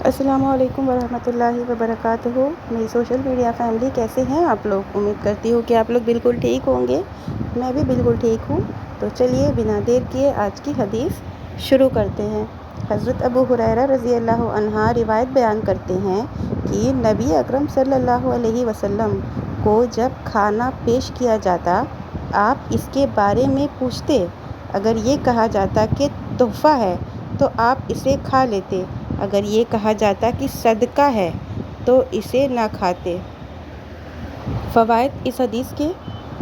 السلام علیکم ورحمۃ اللہ وبرکاتہ۔ میری سوشل میڈیا فیملی، کیسے ہیں آپ لوگ؟ امید کرتی ہوں کہ آپ لوگ بالکل ٹھیک ہوں گے۔ میں بھی بالکل ٹھیک ہوں۔ تو چلیے بنا دیر کیے آج کی حدیث شروع کرتے ہیں۔ حضرت ابو ہریرہ رضی اللہ عنہ روایت بیان کرتے ہیں کہ نبی اکرم صلی اللہ علیہ وسلم کو جب کھانا پیش کیا جاتا، آپ اس کے بارے میں پوچھتے۔ اگر یہ کہا جاتا کہ تحفہ ہے تو آپ اسے کھا لیتے، اگر یہ کہا جاتا کہ صدقہ ہے تو اسے نہ کھاتے۔ فوائد اس حدیث کے: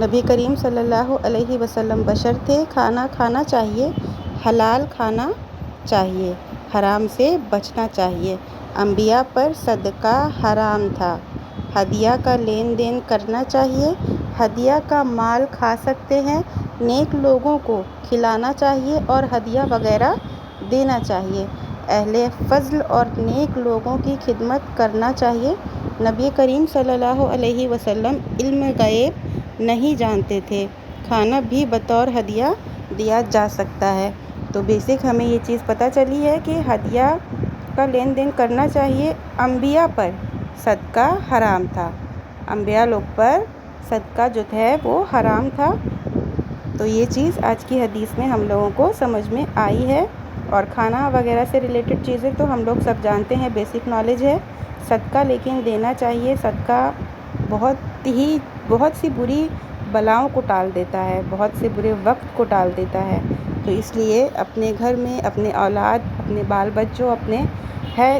نبی کریم صلی اللہ علیہ وسلم بشر تھے، کھانا کھانا چاہیے، حلال کھانا چاہیے، حرام سے بچنا چاہیے۔ انبیاء پر صدقہ حرام تھا۔ ہدیہ کا لین دین کرنا چاہیے۔ ہدیہ کا مال کھا سکتے ہیں، نیک لوگوں کو کھلانا چاہیے اور ہدیہ وغیرہ دینا چاہیے۔ اہل فضل اور نیک لوگوں کی خدمت کرنا چاہیے۔ نبی کریم صلی اللہ علیہ وسلم علم غیب نہیں جانتے تھے، کھانا بھی بطور ہدیہ دیا جا سکتا ہے۔ تو بیسک ہمیں یہ چیز پتہ چلی ہے کہ ہدیہ کا لین دین کرنا چاہیے۔ انبیاء پر صدقہ حرام تھا، انبیاء لوگ پر صدقہ جو ہے وہ حرام تھا۔ تو یہ چیز آج کی حدیث میں ہم لوگوں کو سمجھ میں آئی ہے۔ اور کھانا وغیرہ سے ریلیٹڈ چیزیں تو ہم لوگ سب جانتے ہیں، بیسک نالج ہے۔ صدقہ لیکن دینا چاہیے۔ صدقہ بہت سی بری بلاؤں کو ٹال دیتا ہے، بہت سے برے وقت کو ٹال دیتا ہے۔ تو اس لیے اپنے گھر میں اپنے اولاد، اپنے بال بچوں، اپنے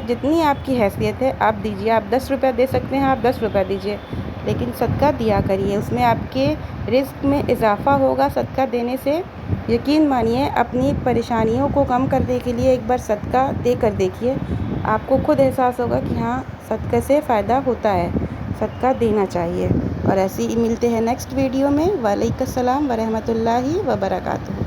جتنی آپ کی حیثیت ہے آپ دیجیے۔ آپ 10 روپیہ دے سکتے ہیں، آپ 10 روپیہ دیجیے، لیکن صدقہ دیا کریے۔ اس میں آپ کے رزق میں اضافہ ہوگا صدقہ دینے سے۔ یقین مانیے، اپنی پریشانیوں کو کم کرنے کے لیے ایک بار صدقہ دے کر دیکھیے، آپ کو خود احساس ہوگا کہ ہاں، صدقے سے فائدہ ہوتا ہے، صدقہ دینا چاہیے۔ اور ایسے ہی ملتے ہیں نیکسٹ ویڈیو میں۔ وعلیکم السلام ورحمۃ اللہ وبرکاتہ۔